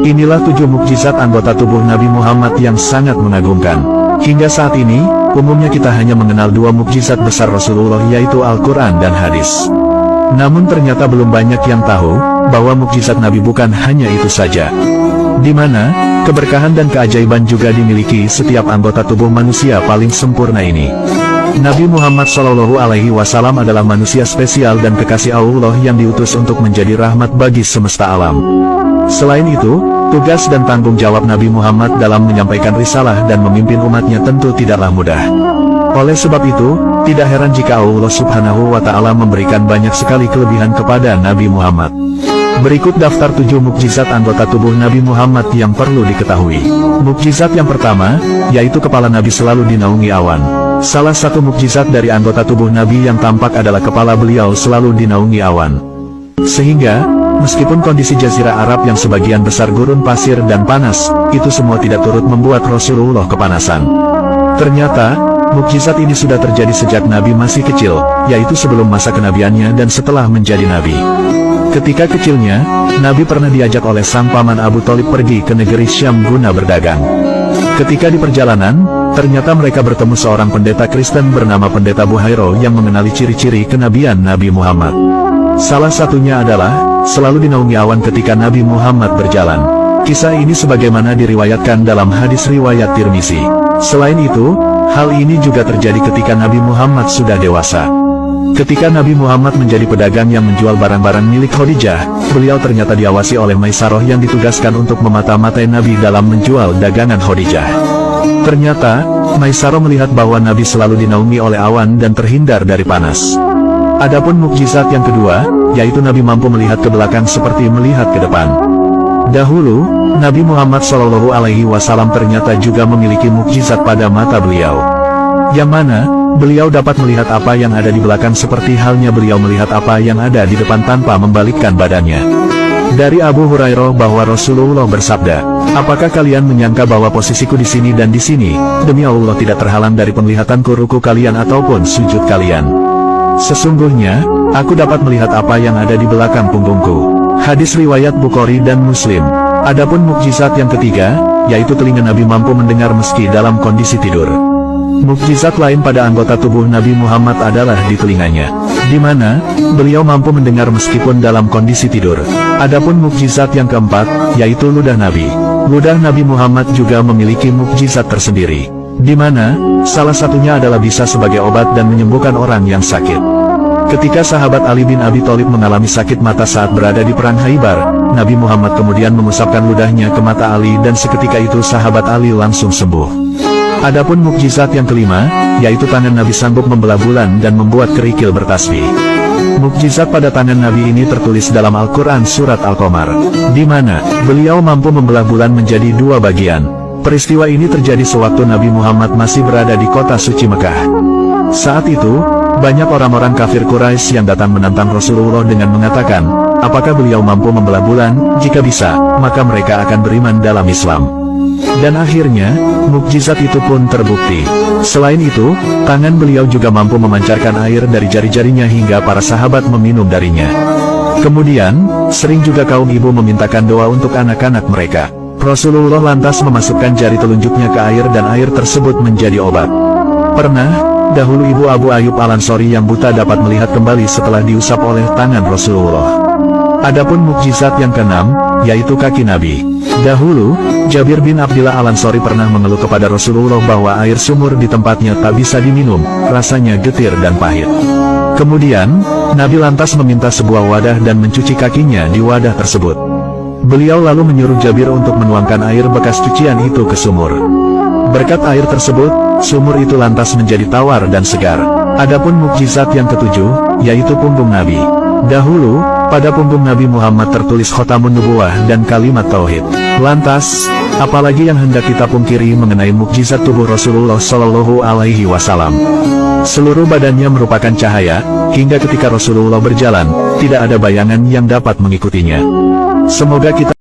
Inilah 7 mukjizat anggota tubuh Nabi Muhammad yang sangat mengagumkan. Hingga saat ini, umumnya kita hanya mengenal 2 mukjizat besar Rasulullah, yaitu Al-Quran dan hadis. Namun ternyata belum banyak yang tahu bahwa mukjizat Nabi bukan hanya itu saja, di mana keberkahan dan keajaiban juga dimiliki setiap anggota tubuh manusia paling sempurna ini. Nabi Muhammad SAW adalah manusia spesial dan kekasih Allah yang diutus untuk menjadi rahmat bagi semesta alam. Selain itu, tugas dan tanggung jawab Nabi Muhammad dalam menyampaikan risalah dan memimpin umatnya tentu tidaklah mudah. Oleh sebab itu, tidak heran jika Allah Subhanahu wa Ta'ala memberikan banyak sekali kelebihan kepada Nabi Muhammad. Berikut daftar 7 mukjizat anggota tubuh Nabi Muhammad yang perlu diketahui. Mukjizat yang pertama, yaitu kepala Nabi selalu dinaungi awan. Salah satu mukjizat dari anggota tubuh Nabi yang tampak adalah kepala beliau selalu dinaungi awan. Sehingga, meskipun kondisi Jazirah Arab yang sebagian besar gurun pasir dan panas, itu semua tidak turut membuat Rasulullah kepanasan. Ternyata, mukjizat ini sudah terjadi sejak Nabi masih kecil, yaitu sebelum masa kenabiannya dan setelah menjadi Nabi. Ketika kecilnya, Nabi pernah diajak oleh sang paman Abu Thalib pergi ke negeri Syam guna berdagang. Ketika di perjalanan, ternyata mereka bertemu seorang pendeta Kristen bernama Pendeta Buhairo yang mengenali ciri-ciri kenabian Nabi Muhammad. Salah satunya adalah, selalu dinaungi awan ketika Nabi Muhammad berjalan. Kisah ini sebagaimana diriwayatkan dalam hadis riwayat Tirmizi. Selain itu, hal ini juga terjadi ketika Nabi Muhammad sudah dewasa. Ketika Nabi Muhammad menjadi pedagang yang menjual barang-barang milik Khadijah, beliau ternyata diawasi oleh Maisarah yang ditugaskan untuk memata-matai Nabi dalam menjual dagangan Khadijah. Ternyata, Maisarah melihat bahwa Nabi selalu dinaungi oleh awan dan terhindar dari panas. Adapun mukjizat yang kedua, yaitu Nabi mampu melihat ke belakang seperti melihat ke depan. Dahulu, Nabi Muhammad SAW ternyata juga memiliki mukjizat pada mata beliau, yang mana beliau dapat melihat apa yang ada di belakang seperti halnya beliau melihat apa yang ada di depan tanpa membalikkan badannya. Dari Abu Hurairah bahwa Rasulullah bersabda, "Apakah kalian menyangka bahwa posisiku di sini dan di sini, demi Allah tidak terhalang dari penglihatanku ruku kalian ataupun sujud kalian? Sesungguhnya, aku dapat melihat apa yang ada di belakang punggungku." Hadis riwayat Bukhari dan Muslim. Adapun mukjizat yang ketiga, yaitu telinga Nabi mampu mendengar meski dalam kondisi tidur. Mukjizat lain pada anggota tubuh Nabi Muhammad adalah di telinganya, di mana beliau mampu mendengar meskipun dalam kondisi tidur. Adapun mukjizat yang keempat, yaitu ludah Nabi. Ludah Nabi Muhammad juga memiliki mukjizat tersendiri, di mana salah satunya adalah bisa sebagai obat dan menyembuhkan orang yang sakit. Ketika sahabat Ali bin Abi Thalib mengalami sakit mata saat berada di perang Khaybar, Nabi Muhammad kemudian mengusapkan ludahnya ke mata Ali dan seketika itu sahabat Ali langsung sembuh. Adapun mukjizat yang kelima, yaitu tangan Nabi sanggup membelah bulan dan membuat kerikil bertasbih. Mukjizat pada tangan Nabi ini tertulis dalam Al-Quran surat Al-Qamar, di mana beliau mampu membelah bulan menjadi 2 bagian. Peristiwa ini terjadi sewaktu Nabi Muhammad masih berada di kota suci Mekah. Saat itu, banyak orang-orang kafir Quraisy yang datang menantang Rasulullah dengan mengatakan, apakah beliau mampu membelah bulan? Jika bisa, maka mereka akan beriman dalam Islam. Dan akhirnya, mukjizat itu pun terbukti. Selain itu, tangan beliau juga mampu memancarkan air dari jari-jarinya hingga para sahabat meminum darinya. Kemudian, sering juga kaum ibu memintakan doa untuk anak-anak mereka. Rasulullah lantas memasukkan jari telunjuknya ke air dan air tersebut menjadi obat. Pernah, dahulu ibu Abu Ayyub Al-Ansari yang buta dapat melihat kembali setelah diusap oleh tangan Rasulullah. Adapun mukjizat yang keenam, yaitu kaki Nabi. Dahulu, Jabir bin Abdillah Al-Ansari pernah mengeluh kepada Rasulullah bahwa air sumur di tempatnya tak bisa diminum, rasanya getir dan pahit. Kemudian, Nabi lantas meminta sebuah wadah dan mencuci kakinya di wadah tersebut. Beliau lalu menyuruh Jabir untuk menuangkan air bekas cucian itu ke sumur. Berkat air tersebut, sumur itu lantas menjadi tawar dan segar. Adapun mukjizat yang ketujuh, yaitu punggung Nabi. Dahulu, pada punggung Nabi Muhammad tertulis khotamun nubuwah dan kalimat tauhid. Lantas, apalagi yang hendak kita pungkiri mengenai mukjizat tubuh Rasulullah Shallallahu Alaihi Wasallam? Seluruh badannya merupakan cahaya, hingga ketika Rasulullah berjalan, tidak ada bayangan yang dapat mengikutinya. Semoga kita